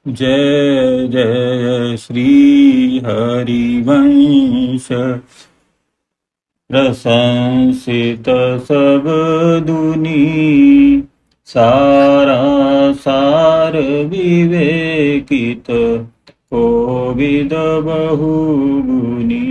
जय जय श्री हरिवंश प्रशंसित सब दुनी सारा सार विवेकित कोविद बहुगुनी।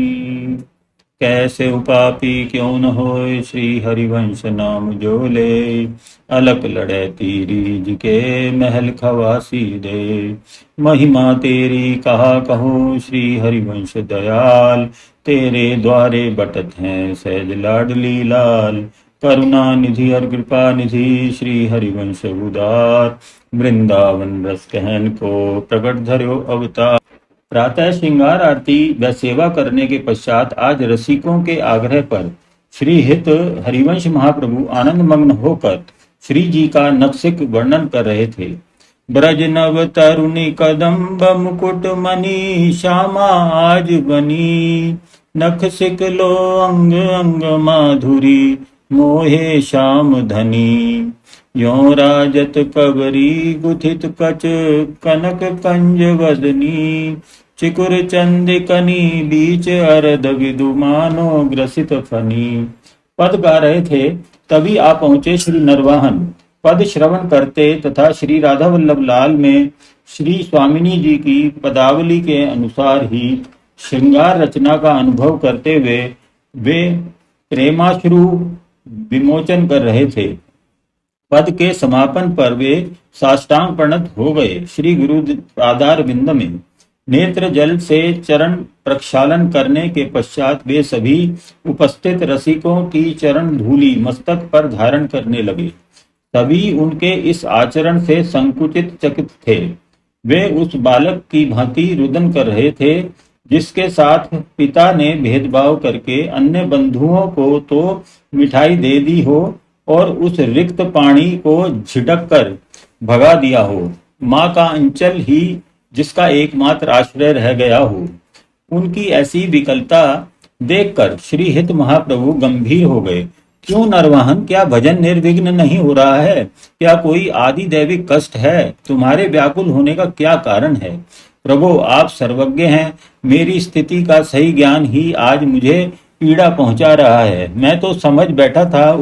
कैसे उपापी क्यों न होए श्री हरिवंश नाम जो ले। अलक लड़े तीरीज के महल खवासी दे। महिमा तेरी कहा कहो श्री हरिवंश दयाल। तेरे द्वारे बटत हैं सहज लाडली लाल। करुणा निधि और कृपा निधि श्री हरिवंश उदार। वृंदावन रस कहन को प्रकट धर्यो अवतार। प्रातः श्रृंगार आरती व सेवा करने के पश्चात आज रसिकों के आग्रह पर श्री हित हरिवंश महाप्रभु आनंद मग्न होकर श्री जी का नखसिक वर्णन कर रहे थे। ब्रज नव तरुणी कदम्ब मुकुट मणि श्यामा आज बनी। नखसिक लो अंग अंग माधुरी मोहे श्याम धनी। यों राजत कबरी गुथित कच कनक कंज वदनी। चिकुर चंदिकनी बीच अरद विदुमानो ग्रसित फनी। पद गा रहे थे तभी आ पहुंचे श्री नरवाहन। पद श्रवण करते तथा श्री राधा वल्लभ लाल में श्री स्वामिनी जी की पदावली के अनुसार ही श्रृंगार रचना का अनुभव करते हुए वे प्रेमाश्रु विमोचन कर रहे थे। पद के समापन पर वे साष्टांग प्रणत हो गए। श्री गुरु पादार बिंद में नेत्र जल से चरण प्रक्षालन करने के पश्चात वे सभी उपस्थित रसिकों की चरण धूलि मस्तक पर धारण करने लगे। सभी उनके इस आचरण से संकुचित चकित थे। वे उस बालक की भांति रुदन कर रहे थे जिसके साथ पिता ने भेदभाव करके अन्य बंधुओं को तो मिठाई दे दी हो और उस रिक्त पानी को झिटक कर भगा दिया हो। माँ का अंचल ही जिसका एकमात्र आश्रय रह गया हो। उनकी ऐसी विकलता देखकर श्री हित महाप्रभु गंभीर हो गए। क्यों नरवाहन, क्या भजन निर्विघ्न नहीं हो रहा है? क्या कोई आदि दैविक कष्ट है? तुम्हारे व्याकुल होने का क्या कारण है? प्रभु आप सर्वज्ञ हैं। मेरी स्थिति का सही ज्ञान ही आज मुझे पीड़ा पहुंचा रहा है। मैं तो समझ बैठा था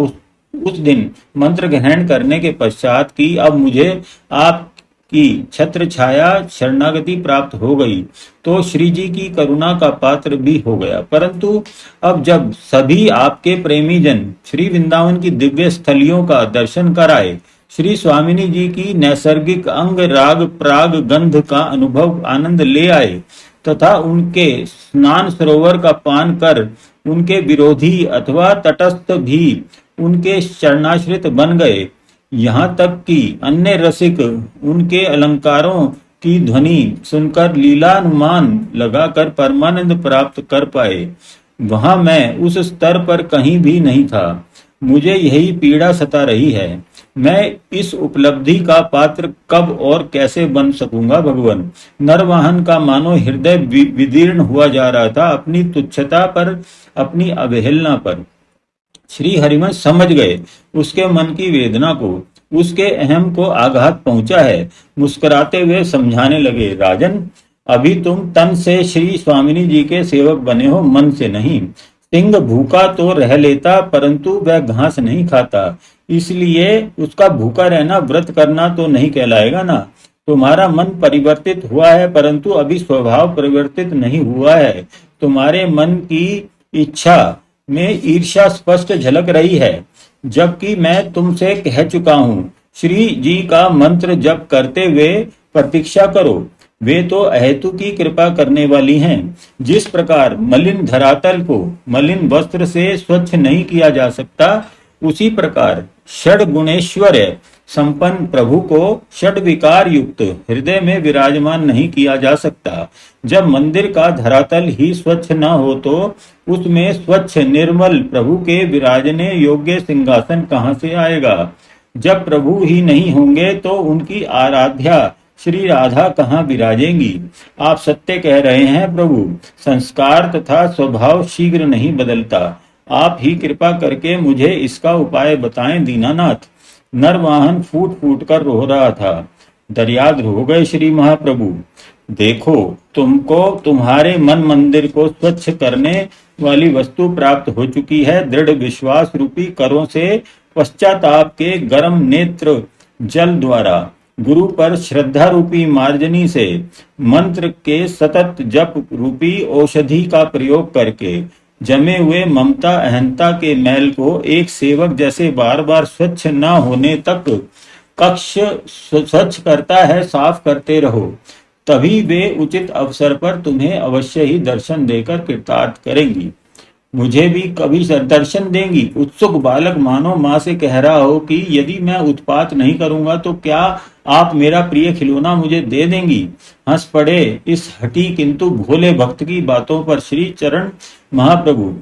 उस दिन मंत्र ग्रहण करने के पश्चात कि अब मुझे आपकी छत्र छाया शरणागति प्राप्त हो गई तो श्री जी की करुणा का पात्र भी हो गया। परंतु अब जब सभी आपके प्रेमी जन श्री वृंदावन की दिव्य स्थलियों का दर्शन कराए, श्री स्वामिनी जी की नैसर्गिक अंग राग प्राग गंध का अनुभव आनंद ले आए तथा उनके स्नान सरोवर का पान कर उनके विरोधी अथवा तटस्थ भी उनके शरणाश्रित बन गए, यहाँ तक कि अन्य रसिक उनके अलंकारों की ध्वनि सुनकर लीलानुमान लगाकर परमानंद प्राप्त कर पाए, वहां मैं उस स्तर पर कहीं भी नहीं था। मुझे यही पीड़ा सता रही है। मैं इस उपलब्धि का पात्र कब और कैसे बन सकूंगा भगवान? नरवाहन का मानो हृदय विदीर्ण हुआ जा रहा था अपनी तुच्छता पर, अपनी अवहेलना पर। श्री हरिवंश समझ गए उसके मन की वेदना को, उसके अहम को आघात पहुंचा है। मुस्कुराते हुए समझाने लगे, राजन अभी तुम तन से श्री स्वामिनी जी के सेवक बने हो, मन से नहीं। सिंह भूखा तो रह लेता परंतु वह घास नहीं खाता, इसलिए उसका भूखा रहना व्रत करना तो नहीं कहलाएगा ना। तुम्हारा मन परिवर्तित हुआ है परंतु अभी स्वभाव परिवर्तित नहीं हुआ है। तुम्हारे मन की इच्छा में ईर्ष्या स्पष्ट झलक रही है, जबकि मैं तुमसे कह चुका हूँ श्री जी का मंत्र जप करते हुए प्रतीक्षा करो। वे तो अहेतु की कृपा करने वाली हैं। जिस प्रकार मलिन धरातल को मलिन वस्त्र से स्वच्छ नहीं किया जा सकता, उसी प्रकार षड गुणेश्वर्य संपन्न प्रभु को षड विकार युक्त हृदय में विराजमान नहीं किया जा सकता। जब मंदिर का धरातल ही स्वच्छ न हो तो उसमें स्वच्छ निर्मल प्रभु के विराजने योग्य सिंहासन कहां से आएगा? जब प्रभु ही नहीं होंगे तो उनकी आराध्या श्री राधा कहाँ विराजेंगी? आप सत्य कह रहे हैं प्रभु, संस्कार तथा स्वभाव शीघ्र नहीं बदलता। आप ही कृपा करके मुझे इसका उपाय बताएं दीनानाथ। नरवाहन फूट फूट कर रो रहा था। दर्याद्र हो गए श्री महाप्रभु। देखो, तुमको तुम्हारे मन मंदिर को स्वच्छ करने वाली वस्तु प्राप्त हो चुकी है। दृढ़ विश्वास रूपी करों से पश्चाताप के गर्म नेत्र जल द्वारा, गुरु पर श्रद्धा रूपी मार्जनी से, मंत्र के सतत जप रूपी औषधि का प्रयोग करके जमे हुए ममता अहंता के मैल को एक सेवक जैसे बार बार स्वच्छ न होने तक कक्ष स्वच्छ करता है, साफ करते रहो। तभी वे उचित अवसर पर तुम्हें अवश्य ही दर्शन देकर कृतार्थ करेंगी। मुझे भी कभी दर्शन देंगी। उत्सुक बालक मानो माँ से कह रहा हो कि यदि मैं उत्पात नहीं करूंगा तो क्या आप मेरा प्रिय खिलौना मुझे दे देंगी। हंस पड़े इस हठी किंतु भोले भक्त की बातों पर श्री चरण महाप्रभु।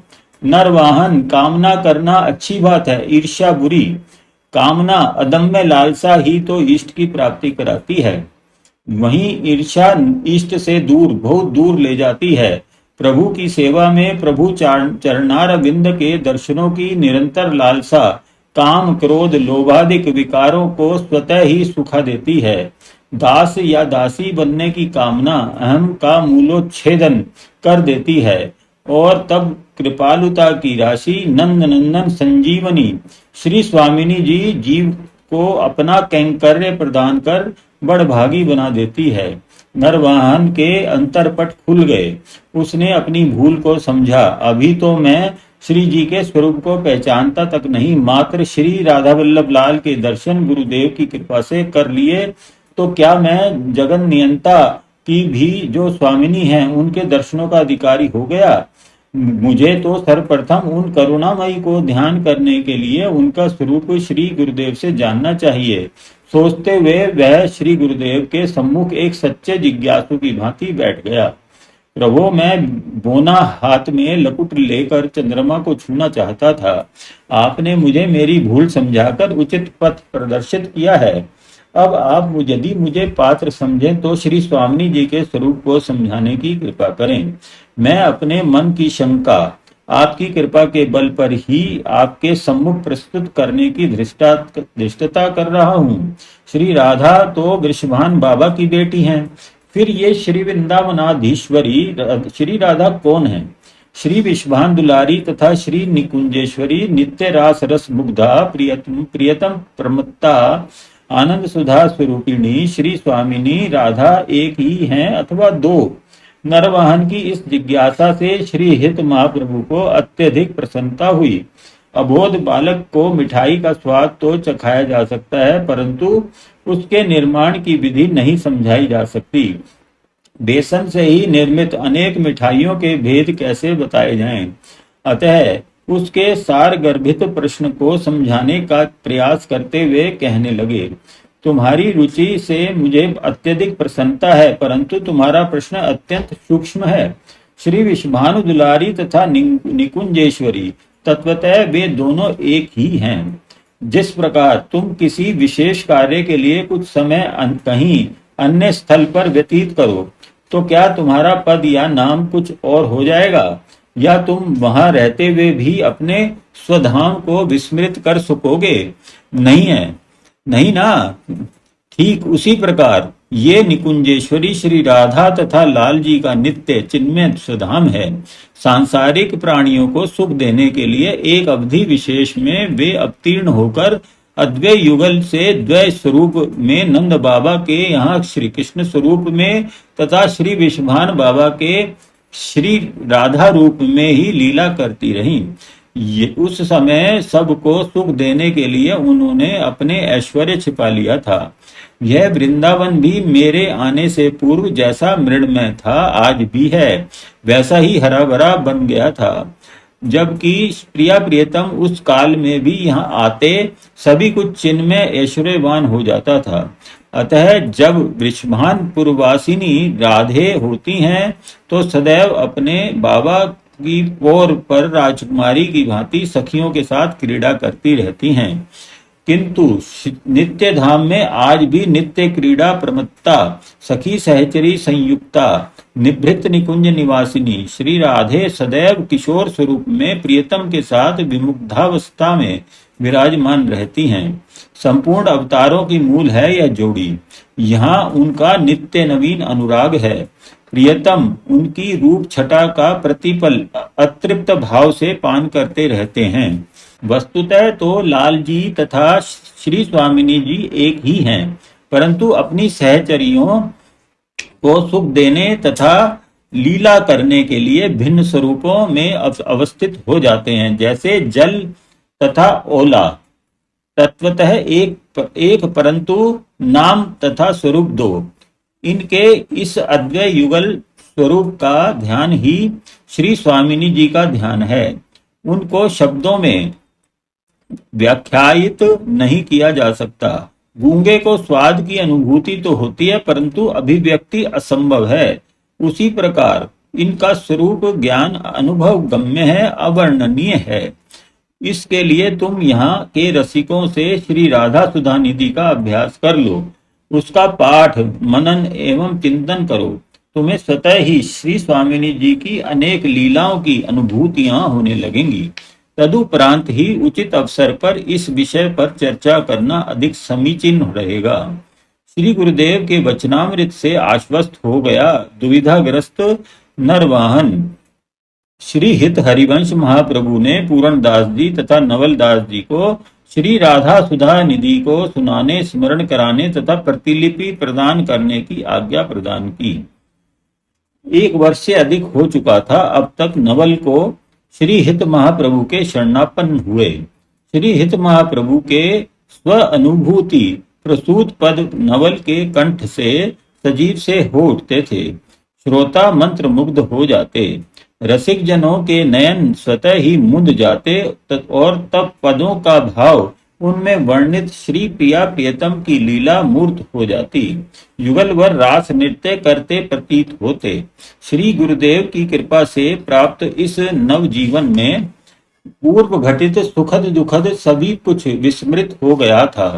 नरवाहन, कामना करना अच्छी बात है, ईर्ष्या बुरी। कामना अदम्य लालसा ही तो इष्ट की प्राप्ति कराती है। वहीं ईर्ष्या इष्ट से दूर, बहुत दूर ले जाती है। प्रभु की सेवा में प्रभु चरणार विंद के दर्शनों की निरंतर लालसा काम क्रोध लोभादिक विकारों को स्वतः ही सुखा देती है। दास या दासी बनने की कामना अहम का मूलोच्छेदन कर देती है और तब कृपालुता की राशि नंद नंदन संजीवनी श्री स्वामिनी जी जीव को अपना कैंकर्य प्रदान कर बड़भागी बना देती है। नरवाहन के अंतरपट खुल गए। उसने अपनी भूल को समझा। अभी तो मैं श्री जी के स्वरूप को पहचानता तक नहीं, मात्र श्री राधा वल्लभ लाल के दर्शन गुरुदेव की कृपा से कर लिए तो क्या मैं जगन नियंता की भी जो स्वामिनी हैं उनके दर्शनों का अधिकारी हो गया। मुझे तो सर्वप्रथम उन करुणामयी को ध्यान करने के लिए उनका स्वरूप श्री गुरुदेव से जानना चाहिए। सोचते हुए वह श्री गुरुदेव के सम्मुख एक सच्चे जिज्ञासु की भांति बैठ गया। प्रभु, मैं बोना हाथ में लकुट लेकर चंद्रमा को छूना चाहता था। आपने मुझे मेरी भूल समझाकर उचित पथ प्रदर्शित किया है। अब आप यदि मुझे पात्र समझें तो श्री स्वामी जी के स्वरूप को समझाने की कृपा करें। मैं अपने मन की शंका आपकी कृपा के बल पर ही आपके सम्मुख प्रस्तुत करने की धृष्टता कर रहा हूँ। श्री राधा तो वृषभान बाबा की बेटी हैं। फिर ये श्री वृंदावनाधीश्वरी श्री राधा कौन है? श्री विश्वान दुलारी तथा श्री निकुंजेश्वरी नित्य रास रस मुग्धा प्रियतम प्रमत्ता आनंद सुधा स्वरूपिणी श्री स्वामिनी राधा एक ही हैं अथवा दो? नरवाहन की इस जिज्ञासा से श्री हित महाप्रभु को अत्यधिक प्रसन्नता हुई। अबोध बालक को मिठाई का स्वाद तो चखाया जा सकता है, परंतु उसके निर्माण की विधि नहीं समझाई जा सकती। बेसन से ही निर्मित अनेक मिठाइयों के भेद कैसे बताए जाएं? अतः उसके सार गर्भित प्रश्न को समझाने का प्रयास करते हुए कहने लगे, तुम्हारी रुचि से मुझे अत्यधिक प्रसन्नता है, परंतु तुम्हारा प्रश्न अत्यंत सूक्ष्म है। श्री विश्वानु दुलारी तथा निकुंजेश्वरी तत्वतः वे दोनों एक ही हैं। जिस प्रकार तुम किसी विशेष कार्य के लिए कुछ समय कहीं अन्य स्थल पर व्यतीत करो तो क्या तुम्हारा पद या नाम कुछ और हो जाएगा, या तुम वहां रहते हुए भी अपने स्वधाम को विस्मृत कर सकोगे? नहीं है, नहीं ना। ठीक उसी प्रकार ये निकुंजेश्वरी श्री राधा तथा लाल जी का नित्य चिन्मय स्वधाम है। सांसारिक प्राणियों को सुख देने के लिए एक अवधि विशेष में वे अवतीर्ण होकर अद्वैय युगल से द्वैय स्वरूप में नंद बाबा के यहाँ श्री कृष्ण स्वरूप में तथा श्री विश्वान बाबा के श्री राधा रूप में ही लीला करती रहीं। ये उस समय सबको सुख देने के लिए उन्होंने अपने ऐश्वर्य छिपा लिया था। यह वृंदावन भी मेरे आने से पूर्व जैसा मृणमय था आज भी है, वैसा ही हरा भरा बन गया था। जबकि प्रिया प्रियतम उस काल में भी यहाँ आते सभी कुछ चिन्मय ऐश्वर्यवान हो जाता था। अतः जब वृषभानपुरवासिनी राधे होती हैं तो सदैव अपने बाबा की पोर पर राजकुमारी की भांति सखियों के साथ क्रीड़ा करती रहती हैं। किंतु नित्य धाम में आज भी नित्य क्रीड़ा प्रमत्ता सखी सहचरी संयुक्ता निभृत निकुंज निवासिनी श्री राधे सदैव किशोर स्वरूप में प्रियतम के साथ विमुग्धावस्था में विराजमान रहती हैं। संपूर्ण अवतारों की मूल है यह जोड़ी। यहाँ उनका नित्य नवीन अनुराग है। प्रियतम उनकी रूप छटा का प्रतिपल अतृप्त भाव से पान करते रहते हैं। वस्तुतः तो लाल जी तथा श्री स्वामिनी जी एक ही हैं, परंतु अपनी सहचरियों को सुख देने तथा लीला करने के लिए भिन्न स्वरूपों में अवस्थित हो जाते हैं, जैसे जल तथा ओला तत्वतः एक परंतु नाम तथा स्वरूप दो। इनके इस अद्वय युगल स्वरूप का ध्यान ही श्री स्वामिनी जी का ध्यान है। उनको शब्दों में व्याख्यायित नहीं किया जा सकता। गूंगे को स्वाद की अनुभूति तो होती है, परंतु अभिव्यक्ति असंभव है। उसी प्रकार इनका स्वरूप ज्ञान अनुभव गम्य है, अवर्णनीय है। इसके लिए तुम यहाँ के रसिकों से श्री राधा सुधा निधि का अभ्यास कर लो, उसका पाठ मनन एवं चिंतन करो। तुम्हें स्वतः ही श्री स्वामिनी जी की अनेक लीलाओं की अनुभूतियां होने लगेंगी। तदुपरांत ही उचित अवसर पर इस विषय पर चर्चा करना अधिक समीचीन रहेगा। श्री गुरुदेव के वचनामृत से आश्वस्त हो गया दुविधाग्रस्त नरवाहन। श्री हित हरिवंश महाप्रभु ने पूरणदास जी तथा नवलदास जी को श्री राधा सुधा निधि को सुनाने, स्मरण कराने तथा प्रतिलिपि प्रदान करने की आज्ञा प्रदान की। 1 वर्ष से अधिक हो चुका था। अब तक नवल को श्री हित महाप्रभु के शरणापन्न हुए। श्री हित महाप्रभु के स्व अनुभूति प्रसूत पद नवल के कंठ से सजीव से हो उठते थे। श्रोता मंत्र मुग्ध हो जाते, रसिक जनों के नयन स्वतः ही मुंद जाते और तब पदों का भाव उनमें वर्णित श्री प्रिया प्रियतम की लीला मूर्त हो जाती। युगल भर रास नृत्य करते प्रतीत होते। श्री गुरुदेव की कृपा से प्राप्त इस नव जीवन में पूर्व घटित सुखद दुखद सभी कुछ विस्मृत हो गया था।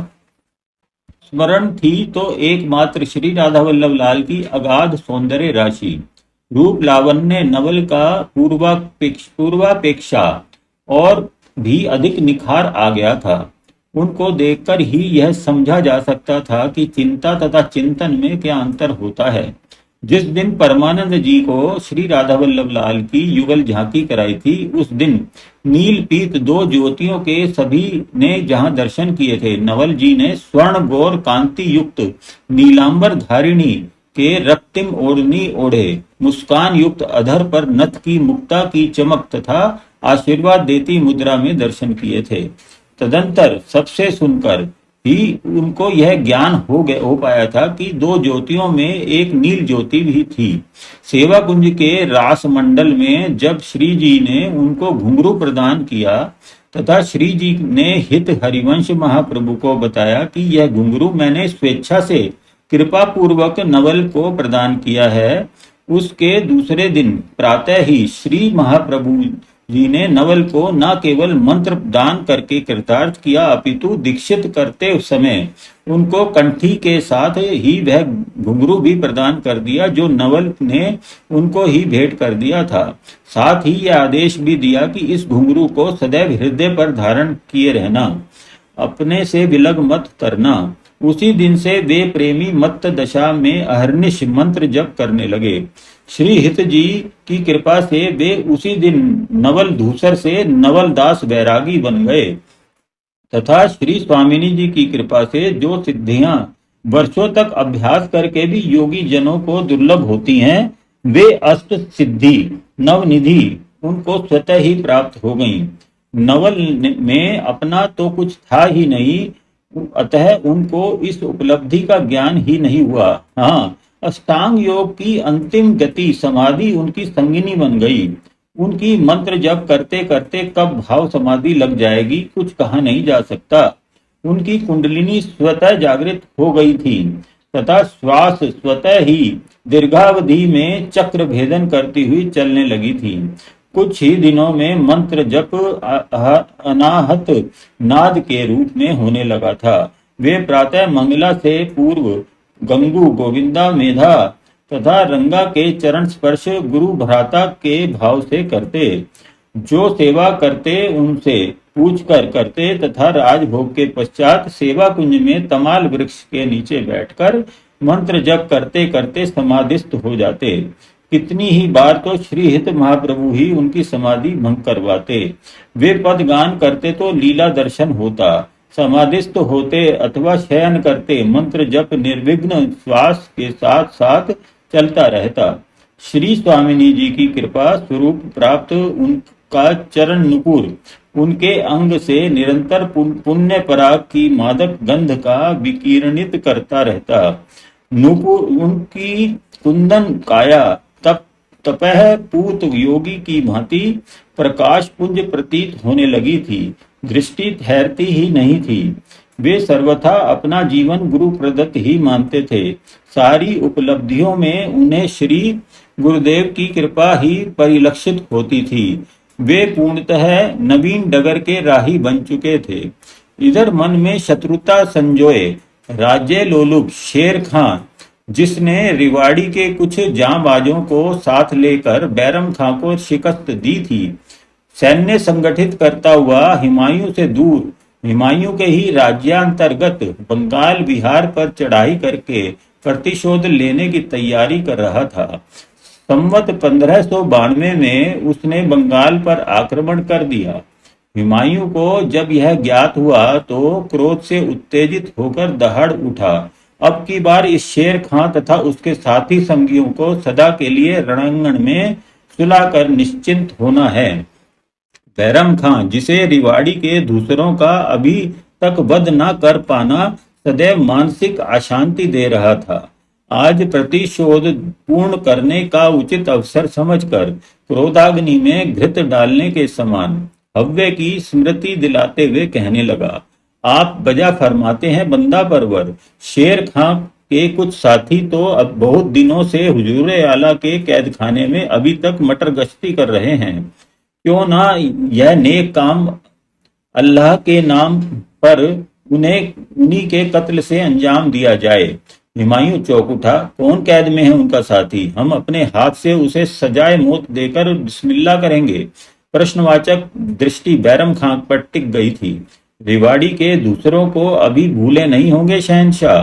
स्मरण थी तो एकमात्र श्री राधा वल्लभ लाल की अगाध सौंदर्य राशि। रूप लावण्य नवल का पूर्वापेक्षा और भी अधिक निखार आ गया था। उनको देखकर ही यह समझा जा सकता था कि चिंता तथा चिंतन में क्या अंतर होता है। जिस दिन परमानंद जी को श्री राधा वल्लभ लाल की युगल झांकी कराई थी, उस दिन नील पीत 2 ज्योतियों के सभी ने जहां दर्शन किए थे, नवल जी ने स्वर्ण गौर कांति युक्त नीलांबर धारिणी के रक्तिम ओढ़नी ओढ़े, मुस्कान युक्त अधर पर नथ की मुक्ता की चमक तथा आशीर्वाद देती मुद्रा में दर्शन किए थे। तदंतर सबसे सुनकर ही उनको यह ज्ञान हो पाया था कि 2 ज्योतियों में एक नील ज्योति भी थी। सेवा कुंज के रास मंडल में जब श्री जी ने उनको घुंघरू प्रदान किया तथा श्री जी ने हित हरिवंश महाप्रभु को बताया कि यह घुंघरू मैंने स्वेच्छा से कृपा पूर्वक नवल को प्रदान किया है, उसके दूसरे दिन प्रातः ही श्री महाप्रभु जी ने नवल को न केवल मंत्र दान करके कृतार्थ किया, अपितु दीक्षित करते समय उनको कंठी के साथ ही वह घुंघरू भी प्रदान कर दिया जो नवल ने उनको ही भेंट कर दिया था। साथ ही यह आदेश भी दिया कि इस घुंघरू को सदैव हृदय पर धारण किए रहना, अपने से विलग मत करना। उसी दिन से वे प्रेमी मत्त दशा में अहर्निश मंत्र जप करने लगे। श्री हित जी की कृपा से वे उसी दिन नवल धूसर से नवलदास बैरागी बन गए तथा श्री स्वामिनी जी की कृपा से जो सिद्धियां वर्षों तक अभ्यास करके भी योगी जनों को दुर्लभ होती हैं, वे अष्ट सिद्धि नवनिधि उनको स्वतः ही प्राप्त हो गईं। नवल में अपना तो कुछ था ही नहीं, अतः उनको इस उपलब्धि का ज्ञान ही नहीं हुआ। हाँ, अष्टांग योग की अंतिम गति समाधि उनकी संगिनी बन गई। उनकी मंत्र जप करते करते कब भाव समाधि लग जाएगी कुछ कहा नहीं जा सकता। उनकी कुंडलिनी स्वतः जागृत हो गई थी तथा श्वास स्वतः ही दीर्घावधि में चक्र भेदन करती हुई चलने लगी थी। कुछ ही दिनों में मंत्र जप अनाहत नाद के रूप में होने लगा था। वे प्रातः मंगला से पूर्व गंगू गोविंदा मेधा तथा रंगा के चरण स्पर्श गुरु भ्राता के भाव से करते। जो सेवा करते उनसे पूछ कर करते तथा राजभोग के पश्चात सेवा कुंज में तमाल वृक्ष के नीचे बैठकर मंत्र जप करते करते समाधिस्थ हो जाते। कितनी ही बार तो श्रीहित महाप्रभु ही उनकी समाधि भंग करवाते। वे पद गान करते तो लीला दर्शन होता, समाधिस्थ होते अथवा शयन करते मंत्र जप निर्विघ्न श्वास के साथ साथ चलता रहता। श्री स्वामिनी जी की कृपा स्वरूप प्राप्त उनका चरण नुपुर उनके अंग से निरंतर पुण्य पराग की मादक गंध का विकीर्णित करता रहता। नुपुर उनकी कुंदन काया तपह पूत योगी की भांति प्रकाश पुंज प्रतीत होने लगी थी। दृष्टि ठहरती ही नहीं थी। वे सर्वथा अपना जीवन गुरु प्रदत्त ही मानते थे। सारी उपलब्धियों में उन्हें श्री गुरुदेव की कृपा ही परिलक्षित होती थी। वे पूर्णतः नवीन डगर के राही बन चुके थे। इधर मन में शत्रुता संजोए राज्य लोलुप शेर खां, जिसने रिवाड़ी के कुछ जांबाजों को साथ लेकर बैरम खां को शिकस्त दी थी, सैन्य संगठित करता हुआ हुमायूं से दूर हुमायूं के ही राज्यांतर्गत बंगाल बिहार पर चढ़ाई करके प्रतिशोध लेने की तैयारी कर रहा था। संवत 1592 में उसने बंगाल पर आक्रमण कर दिया। हुमायूं को जब यह ज्ञात हुआ तो क्रोध से उत्तेजित होकर दहाड़ उठा। अब की बार इस शेर खां तथा उसके साथी संगियों को सदा के लिए रणांगण में सुलाकर निश्चिंत होना है। बैरम खां, जिसे रिवाड़ी के दूसरों का अभी तक वध न कर पाना सदैव मानसिक अशांति दे रहा था, आज प्रतिशोध पूर्ण करने का उचित अवसर समझकर क्रोधाग्नि में घृत डालने के समान हव्य की स्मृति दिलाते हुए कहने लगा, आप बजा फरमाते हैं बंदा परवर। शेर खां के कुछ साथी तो अब बहुत दिनों से हुजूरे आला के कैद खाने में अभी तक मटर गश्ती कर रहे हैं। क्यों ना यह नेक काम अल्लाह के नाम पर उन्हीं के कत्ल से अंजाम दिया जाए। हुमायूं चौंक उठा। कौन कैद में है उनका साथी? हम अपने हाथ से उसे सजाए मौत देकर बिस्मिल्लाह करेंगे। प्रश्नवाचक दृष्टि बैरम खां पर टिक गई थी। रिवाड़ी के दूसरों को अभी भूले नहीं होंगे शहंशाह,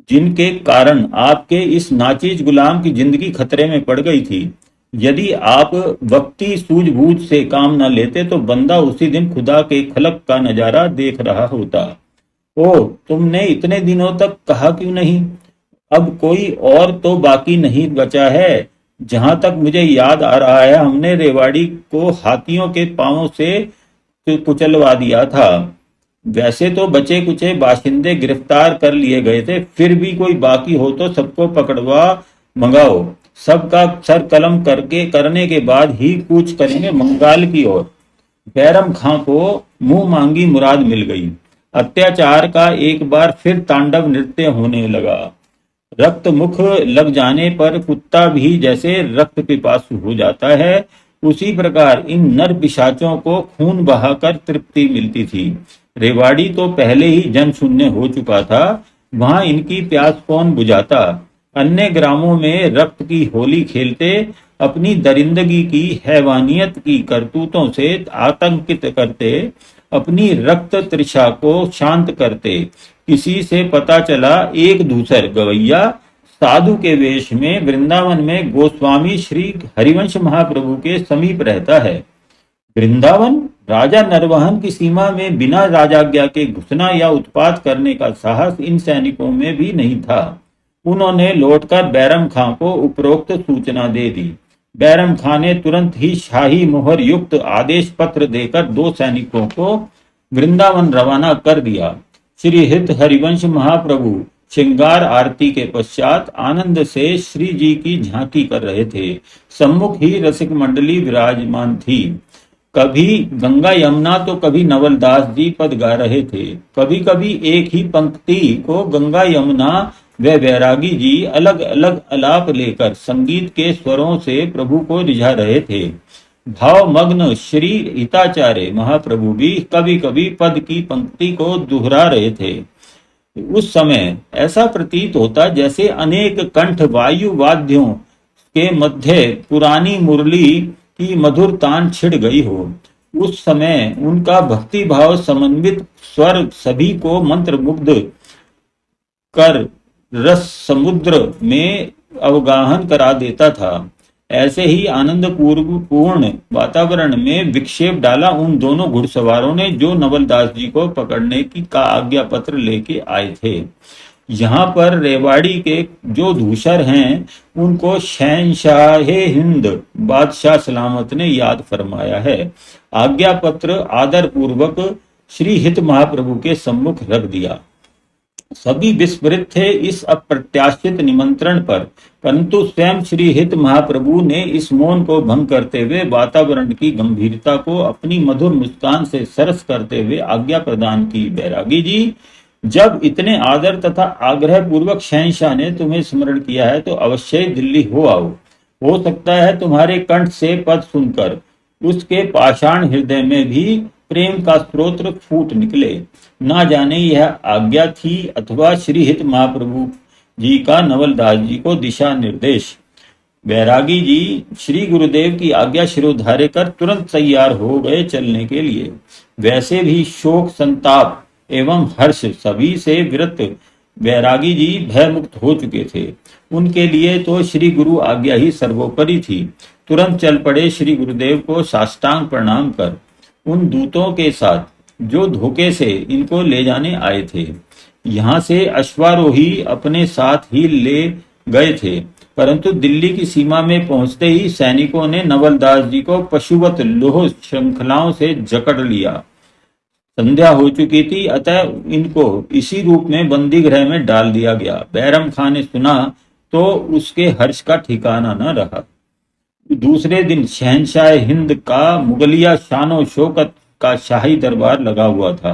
जिनके कारण आपके इस नाचीज गुलाम की जिंदगी खतरे में पड़ गई थी। यदि आप वक्ती सूझबूझ से काम न लेते तो बंदा उसी दिन खुदा के खलक का नजारा देख रहा होता। ओ, तुमने इतने दिनों तक कहा क्यों नहीं? अब कोई और तो बाकी नहीं बचा है। जहां तक मुझे याद आ रहा है, हमने रेवाड़ी को हाथियों के पांवों से कुचलवा दिया था। वैसे तो बचे कुचे बाशिंदे गिरफ्तार कर लिए गए थे, फिर भी कोई बाकी हो तो सबको पकड़वा मंगाओ। सबका सर कलम करने के बाद ही कूच करेंगे बंगाल की ओर। बैरम खां को मुंह मांगी मुराद मिल गई। अत्याचार का एक बार फिर तांडव नृत्य होने लगा। रक्त मुख लग जाने पर कुत्ता भी जैसे रक्त पिपासु हो जाता है, उसी प्रकार इन नर पिशाचों को खून बहाकर तृप्ति मिलती थी। रेवाड़ी तो पहले ही जन शून्य हो चुका था, वहां इनकी प्यास कौन बुझाता। अन्य ग्रामों में रक्त की होली खेलते, अपनी दरिंदगी की हैवानियत की करतूतों से आतंकित करते, अपनी रक्त तृषा को शांत करते। किसी से पता चला एक दूसर गवैया साधु के वेश में वृंदावन में गोस्वामी श्री हरिवंश महाप्रभु के समीप रहता है। वृंदावन राजा नरवाहन की सीमा में बिना राजाज्ञा के घुसना या उत्पात करने का साहस इन सैनिकों में भी नहीं था। उन्होंने लौटकर बैरम खां को उपरोक्त सूचना दे दी। बैरम खां ने तुरंत ही शाही मोहर युक्त आदेश पत्र देकर 2 सैनिकों को वृंदावन रवाना कर दिया। श्री हित हरिवंश महाप्रभु श्रृंगार आरती के पश्चात आनंद से श्री जी की झांकी कर रहे थे। सम्मुख ही रसिक मंडली विराजमान थी। कभी गंगा यमुना तो कभी नवलदास जी पद गा रहे थे। कभी कभी एक ही पंक्ति को गंगा यमुना व बैरागी जी अलग अलग अलाप लेकर संगीत के स्वरों से प्रभु को रिझा रहे थे। भावमग्न श्री हिताचार्य महाप्रभु भी कभी कभी पद की पंक्ति को दोहरा रहे थे। उस समय ऐसा प्रतीत होता जैसे अनेक कंठ वायु वाद्यों के मध्य पुरानी मुरली की मधुर तान छिड़ गई हो। उस समय उनका भक्ति भाव समन्वित स्वर सभी को मंत्र मुग्ध कर रस समुद्र में अवगाहन करा देता था। ऐसे ही आनंद पूर्ण वातावरण में विक्षेप डाला उन दोनों घुड़सवारों ने जो नवलदास जी को पकड़ने की का आज्ञा पत्र लेके आए थे। यहाँ पर रेवाड़ी के जो धूसर हैं उनको शहनशाहे हिंद बादशाह सलामत ने याद फरमाया है। आज्ञा पत्र आदर पूर्वक श्री हित महाप्रभु के सम्मुख रख दिया। सभी विस्मृत थे इस अप्रत्याशित निमंत्रण पर, परंतु स्वयं श्री हित महाप्रभु ने इस मौन को भंग करते हुए वातावरण की गंभीरता को अपनी मधुर मुस्कान से सरस करते हुए आज्ञा प्रदान की। बैरागी जी, जब इतने आदर तथा आग्रह पूर्वक शहंशाह ने तुम्हें स्मरण किया है तो अवश्य ही दिल्ली हो आओ। हो सकता है तुम्हारे कंठ से पद सुनकर उसके पाषाण हृदय में भी प्रेम का स्रोत फूट निकले। ना जाने यह आज्ञा थी अथवा श्री हित महाप्रभु जी का नवलदास जी को दिशा निर्देश। बैरागी जी श्री गुरुदेव की आज्ञा शिरोधार्य कर तुरंत तैयार हो गए चलने के लिए। वैसे भी शोक संताप एवं हर्ष सभी से विरत बैरागी जी भय मुक्त हो चुके थे। उनके लिए तो श्री गुरु आज्ञा ही सर्वोपरि थी। तुरंत चल पड़े श्री गुरुदेव को साष्टांग प्रणाम कर उन दूतों के साथ जो धोखे से इनको ले जाने आए थे। यहाँ से अश्वारोही अपने साथ ही ले गए थे, परंतु दिल्ली की सीमा में पहुंचते ही सैनिकों ने नवलदास जी को पशुवत लोह श्रृंखलाओं से जकड़ लिया। संध्या हो चुकी थी, अतः इनको इसी रूप में बंदी गृह में डाल दिया गया। बैरम खान ने सुना तो उसके हर्ष का ठिकाना न रहा। दूसरे दिन शहनशाह हिंद का मुगलिया शानो शौकत का शाही दरबार लगा हुआ था।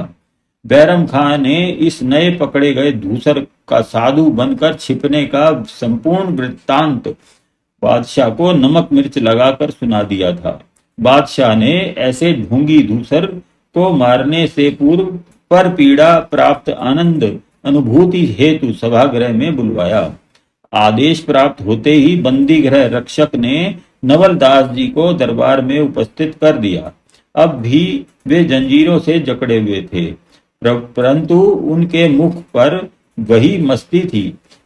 बैरम खान ने इस नए पकड़े गए दूसर का साधु बनकर छिपने का संपूर्ण वृत्तांत बादशाह को नमक मिर्च लगाकर सुना दिया था। बादशाह ने ऐसे ढोंगी दूसर को मारने से पूर्व पर पीड़ा प्राप्त आनंद अनुभूति हेतु सभागृह में बुलवाया। आदेश प्राप्त होते ही बंदी गृह रक्षक ने नवलदास जी को दरबार में उपस्थित कर दिया। अब भी वे जंजीरों से जकड़े हुए थे, परंतु उनके मुख पर वही मस्ती थी।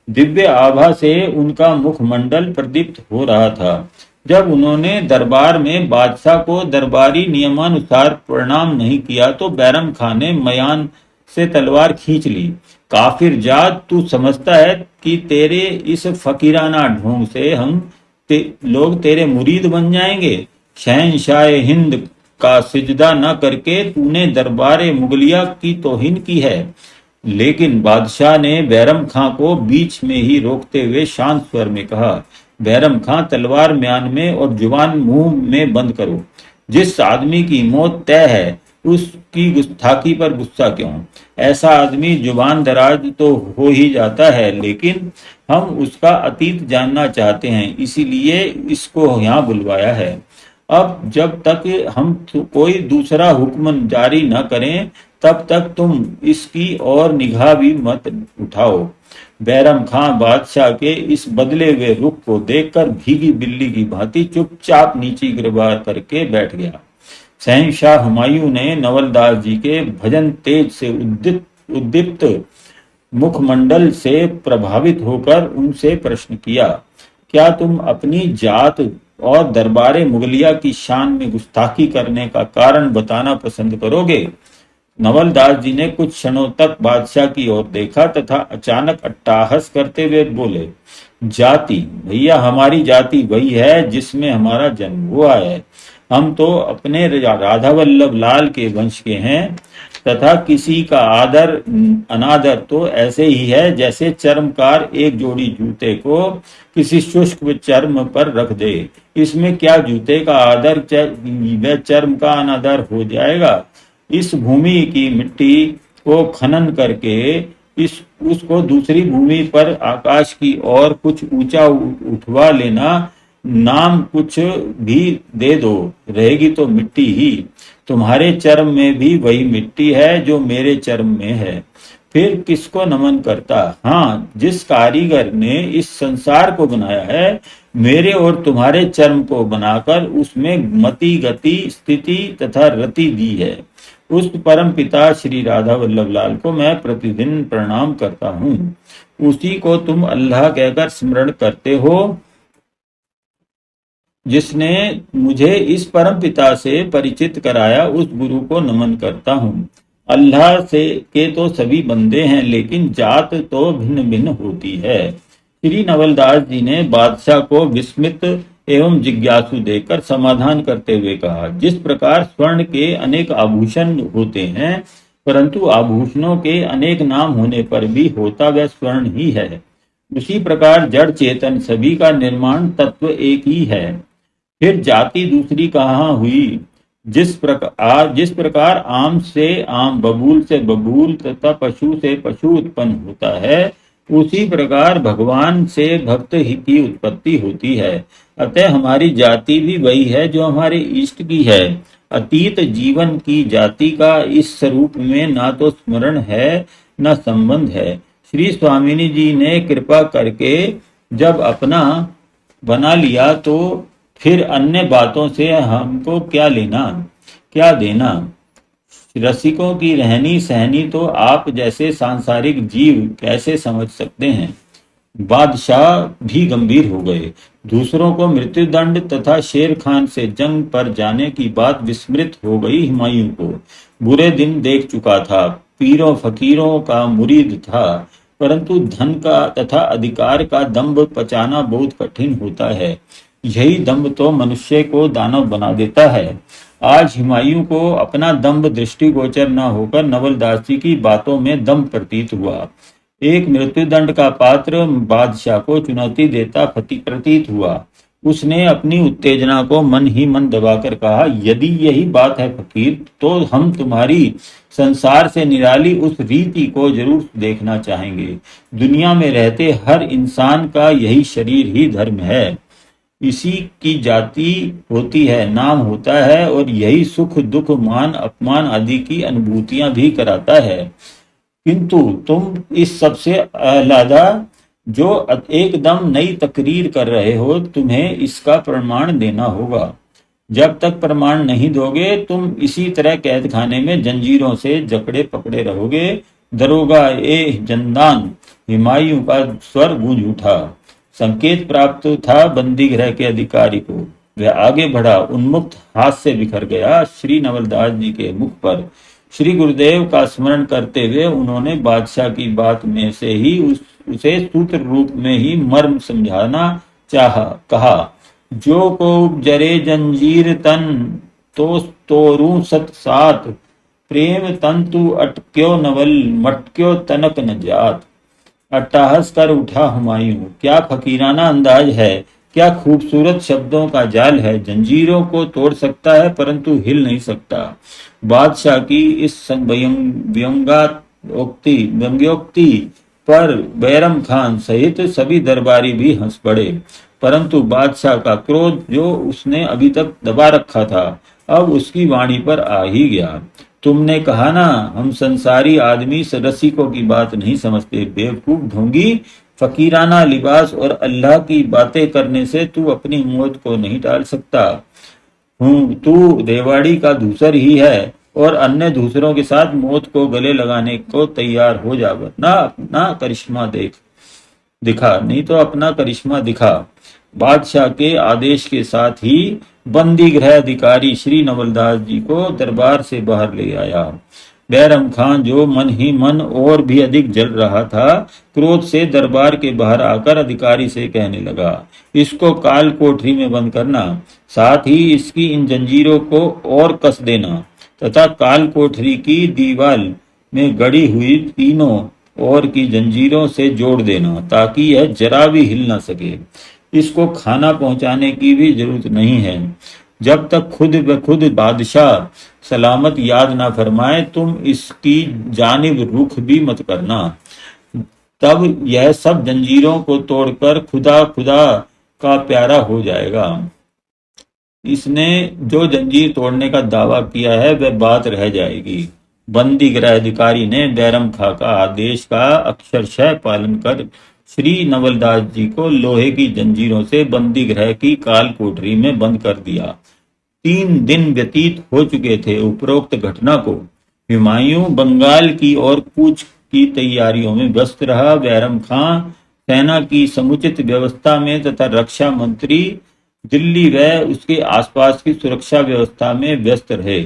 दिव्य आभा से उनका मुखमंडल प्रदीप्त हो रहा था। जब उन्होंने दरबार में बादशाह को दरबारी नियमानुसार प्रणाम नहीं किया तो बैरम खान ने मयान से तलवार खींच ली। काफिर जात, तू समझता है कि तेरे इस फकीराना ढोंग से हम लोग तेरे मुरीद बन जाएंगे? शहनशाह हिंद का सिजदा न करके तूने दरबारे मुगलिया की तौहीन की है। लेकिन बादशाह ने बैरम खां को बीच में ही रोकते हुए शांत स्वर में कहा, बैरम खां, तलवार म्यान में और जुबान मुंह में बंद करो। जिस आदमी की मौत तय है उसकी गुस्ताखी पर गुस्सा क्यों? ऐसा आदमी जुबान दराज तो हो ही जाता है, लेकिन हम उसका अतीत जानना चाहते हैं, इसीलिए इसको यहाँ बुलवाया है। अब जब तक हम कोई दूसरा हुक्म जारी न करें तब तक तुम इसकी और निगाह भी मत उठाओ। बैरम खां बादशाह के इस बदले हुए रुख को देखकर भीगी बिल्ली की भांति चुपचाप नीची गिरबार करके बैठ गया। शहंशाह हुमायूं ने नवलदास जी के भजन तेज से उद्दीप्त मुखमंडल से प्रभावित होकर उनसे प्रश्न किया, क्या तुम अपनी जात और दरबारे मुगलिया की शान में गुस्ताखी करने का कारण बताना पसंद करोगे? नवलदास जी ने कुछ क्षणों तक बादशाह की ओर देखा तथा अचानक अट्टहास करते हुए बोले, जाति भैया, हमारी जाति वही है जिसमें हमारा जन्म हुआ है। हम तो अपने राधा वल्लभ लाल के वंश के हैं तथा किसी का आदर अनादर तो ऐसे ही है जैसे चर्मकार एक जोड़ी जूते को किसी शुष्क चर्म पर रख दे। इसमें क्या जूते का आदर व चर्म का अनादर हो जाएगा? इस भूमि की मिट्टी को खनन करके उसको दूसरी भूमि पर आकाश की ओर कुछ ऊंचा उठवा लेना, नाम कुछ भी दे दो, रहेगी तो मिट्टी ही। तुम्हारे चर्म में भी वही मिट्टी है जो मेरे चर्म में है। फिर किसको नमन करता। हाँ, जिस कारीगर ने इस संसार को बनाया है, मेरे और तुम्हारे चर्म को बनाकर उसमें मति, गति, स्थिति तथा रति दी है, उस परम पिता श्री राधा वल्लभ लाल को मैं प्रतिदिन प्रणाम करता हूँ। उसी को तुम अल्लाह कहकर स्मरण करते हो, जिसने मुझे इस परम पिता से परिचित कराया, उस गुरु को नमन करता हूँ। अल्लाह से के तो सभी बंदे हैं, लेकिन जात तो भिन्न भिन्न होती है। श्री नवलदास जी ने बादशाह को विस्मित एवं जिज्ञासु देखकर समाधान करते हुए कहा, जिस प्रकार स्वर्ण के अनेक आभूषण होते हैं, परंतु आभूषणों के अनेक नाम होने पर भी होता वह स्वर्ण ही है, उसी प्रकार जड़ चेतन सभी का निर्माण तत्व एक ही है। फिर जाति दूसरी कहाँ हुई। जिस प्रकार आम से आम, बबूल से बबूल तथा पशु से पशु उत्पन्न होता है, उसी प्रकार भगवान से भक्त ही की उत्पत्ति होती है। अतः हमारी जाति भी वही है जो हमारे इष्ट की है। अतीत जीवन की जाति का इस स्वरूप में ना तो स्मरण है न संबंध है। श्री स्वामिनी जी ने कृपा करके जब अपना बना लिया, तो फिर अन्य बातों से हमको क्या लेना क्या देना। रसिकों की रहनी सहनी तो आप जैसे सांसारिक जीव कैसे समझ सकते हैं। बादशाह भी गंभीर हो गए। दूसरों को मृत्युदंड तथा शेर खान से जंग पर जाने की बात विस्मृत हो गई। हुमायूं को बुरे दिन देख चुका था, पीरों फकीरों का मुरीद था, परंतु धन का तथा अधिकार का दंभ पचाना बहुत कठिन होता है। यही दंभ तो मनुष्य को दानव बना देता है। आज हुमायूं को अपना दंभ दृष्टिगोचर न होकर नवलदास जी की बातों में दम प्रतीत हुआ। एक मृत्युदंड का पात्र बादशाह को चुनौती देता प्रतीत हुआ। उसने अपनी उत्तेजना को मन ही मन दबाकर कहा, यदि यही बात है फकीर, तो हम तुम्हारी संसार से निराली उस रीति को जरूर देखना चाहेंगे। दुनिया में रहते हर इंसान का यही शरीर ही धर्म है, इसी की जाति होती है, नाम होता है, और यही सुख दुख मान अपमान आदि की अनुभूतियां भी कराता है। किंतु तुम इस सबसे अलहदा जो एकदम नई तकरीर कर रहे हो, तुम्हें इसका प्रमाण देना होगा। जब तक प्रमाण नहीं दोगे, तुम इसी तरह कैद खाने में जंजीरों से जकड़े पकड़े रहोगे। दरोगा ए जंदान, हुमायूं का स्वर गूंज उठा। संकेत प्राप्त था बंदी गृह के अधिकारी को। वह आगे बढ़ा, उन्मुक्त हाथ से बिखर गया श्री नवलदास जी के मुख पर। श्री गुरुदेव का स्मरण करते हुए उन्होंने बादशाह की बात में से ही उसे सूत्र रूप में ही मर्म समझाना कहा, जो को जरे जंजीर तन तो तोरू सत सात, प्रेम तंतु अटक्यो नवल मटक्यो तनक न जात। अट्टहास कर उठा हुमायूं, क्या फकीराना अंदाज है, क्या खूबसूरत शब्दों का जाल है। जंजीरों को तोड़ सकता है परंतु हिल नहीं सकता। बादशाह की इस व्यंग्योक्ति पर बैरम खान सहित सभी दरबारी भी हंस पड़े, परंतु बादशाह का क्रोध जो उसने अभी तक दबा रखा था, अब उसकी वाणी पर आ ही गया। तुमने कहा ना, हम संसारी आदमी रसिकों की बात नहीं समझते। बेवकूफ ढोंगी, फकीराना लिबास और अल्लाह की बातें करने से तू अपनी मौत को नहीं टाल सकता। तू देवाड़ी का दूसर ही है और अन्य दूसरों के साथ मौत को गले लगाने को तैयार हो जा, वरना अपना करिश्मा दिखा, नहीं तो अपना करिश्मा दिखा। बादशाह के आदेश के साथ ही बंदी गृह अधिकारी श्री नवलदास जी को दरबार से बाहर ले आया। बैरम खान, जो मन ही मन और भी अधिक जल रहा था, क्रोध से दरबार के बाहर आकर अधिकारी से कहने लगा, इसको काल कोठरी में बंद करना, साथ ही इसकी इन जंजीरों को और कस देना तथा काल कोठरी की दीवार में गड़ी हुई तीनों ओर की जंजीरों से जोड़ देना, ताकि यह जरा भी हिल न सके। इसको खाना पहुंचाने की भी जरूरत नहीं है। जब तक खुद ब खुद बादशाह सलामत याद ना फरमाए, तुम इसकी जानिब रुख भी मत करना। तब यह सब जंजीरों को तोड़कर खुदा खुदा का प्यारा हो जाएगा। इसने जो जंजीर तोड़ने का दावा किया है, वह बात रह जाएगी। बंदी गृह अधिकारी ने बैरम खां का आदेश का अक्षरशः पालन कर श्री नवलदास जी को लोहे की जंजीरों से बंदी गृह की काल कोठरी में बंद कर दिया। 3 दिन व्यतीत हो चुके थे उपरोक्त घटना को। हुमायूं बंगाल की ओर कूच की तैयारियों में व्यस्त रहा। बैरम खां सेना की समुचित व्यवस्था में तथा रक्षा मंत्री दिल्ली व उसके आसपास की सुरक्षा व्यवस्था में व्यस्त रहे।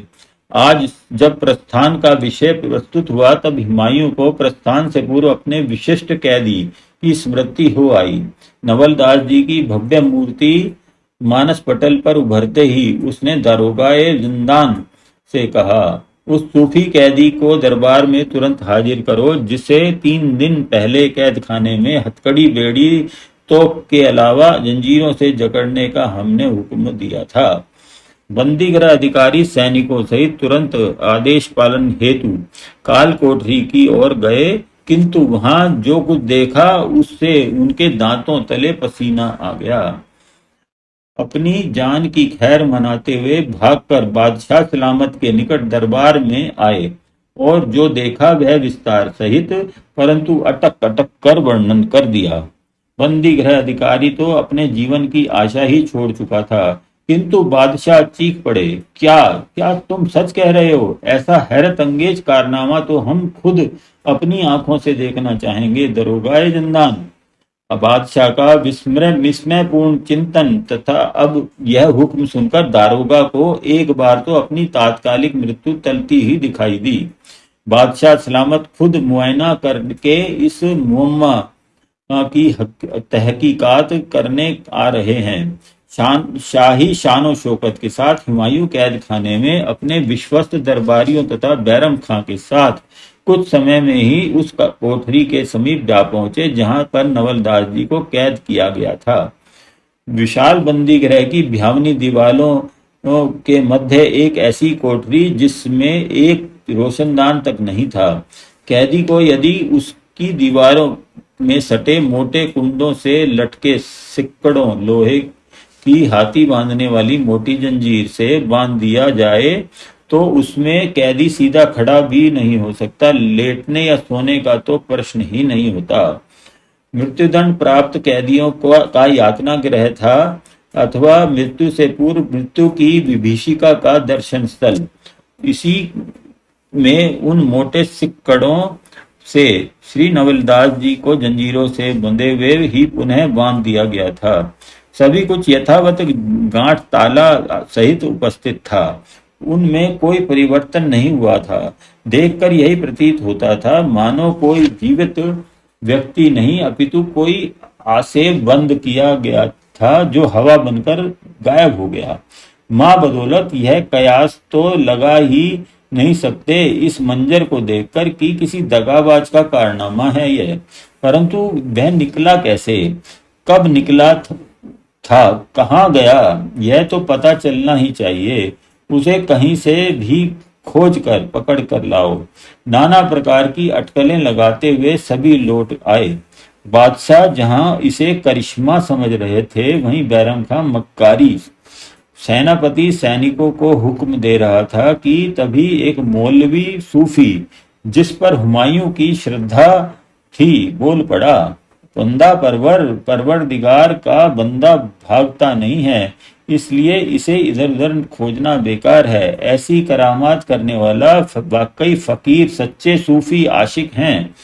आज जब प्रस्थान का विषय प्रस्तुत हुआ तब हुमायूं को प्रस्थान से पूर्व अपने विशिष्ट कैदी की स्मृति हो आई। नवलदास जी की भव्य मूर्ति मानस पटल पर उभरते ही उसने दारोगाए जिंदान से कहा, उस सूफी कैदी को दरबार में तुरंत हाजिर करो जिसे 3 दिन पहले कैद खाने में हथकड़ी, बेड़ी, तोप के अलावा जंजीरों से जकड़ने का हमने हुक्म दिया था। बंदी गृह अधिकारी सैनिकों सहित तुरंत आदेश पालन हेतु काल कोठरी की ओर गए, किंतु वहां जो कुछ देखा उससे उनके दांतों तले पसीना आ गया। अपनी जान की खैर मनाते हुए भागकर बादशाह सलामत के निकट दरबार में आए और जो देखा वह विस्तार सहित परंतु अटक अटक कर वर्णन कर दिया। बंदी गृह अधिकारी तो अपने जीवन की आशा ही छोड़ चुका था, किंतु बादशाह चीख पड़े, क्या क्या तुम सच कह रहे हो? ऐसा हैरत अंगेज कारनामा तो हम खुद अपनी आंखों से देखना चाहेंगे। दरोगाए जिंदान। बादशाह का विस्मयपूर्ण चिंतन तथा अब यह हुक्म सुनकर दारोगा को एक बार तो अपनी तात्कालिक मृत्यु टलती ही दिखाई दी। बादशाह सलामत खुद मुआयना करके इस मुअम्मा की तहकीकात करने आ रहे हैं। शाही शानो शौकत के साथ हुमायूं कैद खाने में अपने विश्वस्त दरबारियों तथा बैरम खां के साथ कुछ समय में ही उस कोठरी के समीप जा पहुंचे जहां पर नवलदास जी को कैद किया गया था। विशाल बंदी गृह की भयावनी दीवारों के मध्य एक ऐसी कोठरी जिसमें एक रोशनदान तक नहीं था। कैदी को यदि उसकी दीवारों में सटे मोटे कुंडों से लटके सिक्कड़ों लोहे की हाथी बांधने वाली मोटी जंजीर से बांध दिया जाए तो उसमें कैदी सीधा खड़ा भी नहीं हो सकता। लेटने या सोने का तो प्रश्न ही नहीं होता। मृत्युदंड प्राप्त कैदियों का यातना गृह था अथवा मृत्यु से पूर्व मृत्यु की विभीषिका का दर्शन स्थल। इसी में उन मोटे सिक्कड़ों से श्री नवलदास जी को जंजीरों से बंधे हुए ही पुनः बांध दिया गया था। सभी कुछ यथावत गांठ ताला सहित उपस्थित था। उनमें कोई परिवर्तन नहीं हुआ था। देखकर यही प्रतीत होता था मानो कोई जीवित व्यक्ति नहीं अपितु कोई आसेव बंद किया गया था जो हवा बनकर गायब हो गया। मां बदौलत यह कयास तो लगा ही नहीं सकते इस मंजर को देखकर कि किसी दगाबाज का कारनामा है यह, परंतु वह निकला कैसे, कब निकला था, कहाँ गया, यह तो पता चलना ही चाहिए। उसे कहीं से भी खोज कर पकड़ कर लाओ। नाना प्रकार की अटकलें लगाते हुए सभी लौट आए। बादशाह जहां इसे करिश्मा समझ रहे थे वहीं बैरम खां मक्कारी। सेनापति सैनिकों को हुक्म दे रहा था कि तभी एक मौलवी सूफी जिस पर हुमायूं की श्रद्धा थी बोल पड़ा, बंदा परवरदिगार का बंदा भागता नहीं है, इसलिए इसे इधर उधर खोजना बेकार है। ऐसी करामात करने वाला वाकई फकीर सच्चे सूफी आशिक हैं।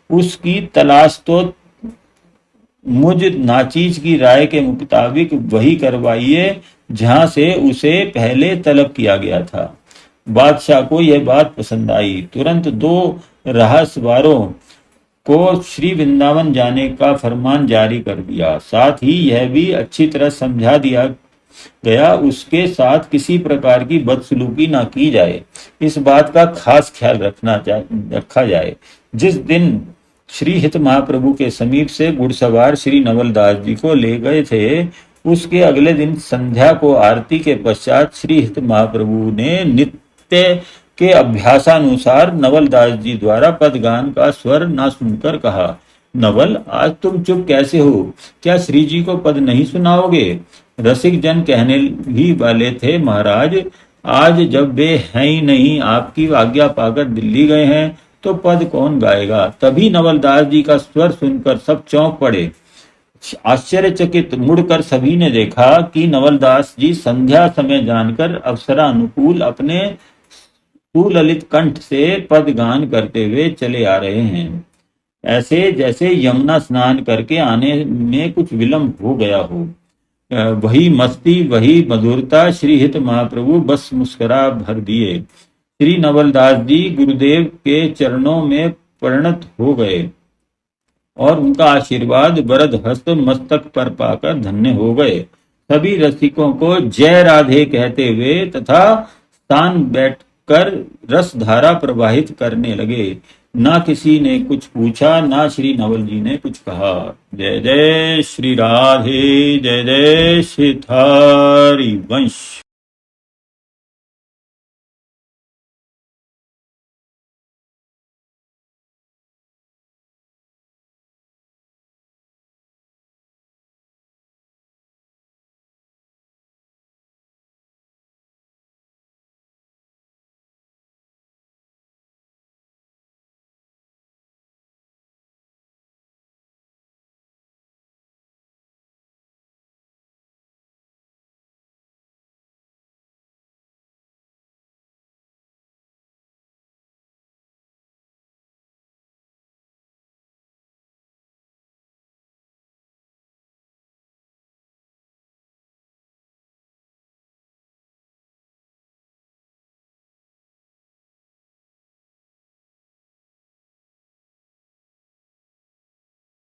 उसकी तलाश तो मुझ नाचीज की राय के मुताबिक वही करवाइए जहां से उसे पहले तलब किया गया था। बादशाह को यह बात पसंद आई। तुरंत 2 रहस्यवारों को श्री वृंदावन जाने का फरमान जारी कर दिया। साथ ही यह भी अच्छी तरह समझा दिया गया उसके साथ किसी प्रकार की बदसलूकी ना की जाए, इस बात का खास ख्याल रखा जाए। जिस दिन श्री हित महाप्रभु के समीप से घुड़सवार श्री नवलदास जी को ले गए थे उसके अगले दिन संध्या को आरती के पश्चात श्री हित महाप्रभु ने नित्य के अभ्यासानुसार नवलदास जी द्वारा पदगान का स्वर ना सुनकर कहा, नवल आज तुम चुप कैसे हो? क्या श्री जी को पद नहीं सुनाओगे? रसिक जन कहने ही वाले थे, महाराज आज जब वे हैं ही नहीं, आपकी आज्ञा पाकर दिल्ली गए हैं, तो पद कौन गाएगा। तभी नवलदास जी का स्वर सुनकर सब चौंक पड़े। आश्चर्यचकित मुड़कर सभी ने देखा कि नवलदास जी संध्या समय जानकर अप्सरा अनुकूल अपने सुललित कंठ से पद गान करते हुए चले आ रहे हैं, ऐसे जैसे यमुना स्नान करके आने में कुछ विलंब हो गया हो। वही मस्ती, वही मधुरता, श्री हित महाप्रभु बस मुस्कुरा भर दिए। श्री नवलदास जी गुरुदेव के चरणों में परिणत हो गए और उनका आशीर्वाद वरद हस्त मस्तक पर पाकर धन्य हो गए। सभी रसिकों को जय राधे कहते हुए तथा स्थान बैठकर रस धारा प्रवाहित करने लगे। ना किसी ने कुछ पूछा, ना श्री नवल जी ने कुछ कहा। जय जय श्री राधे, जय जय श्री हरि वंश।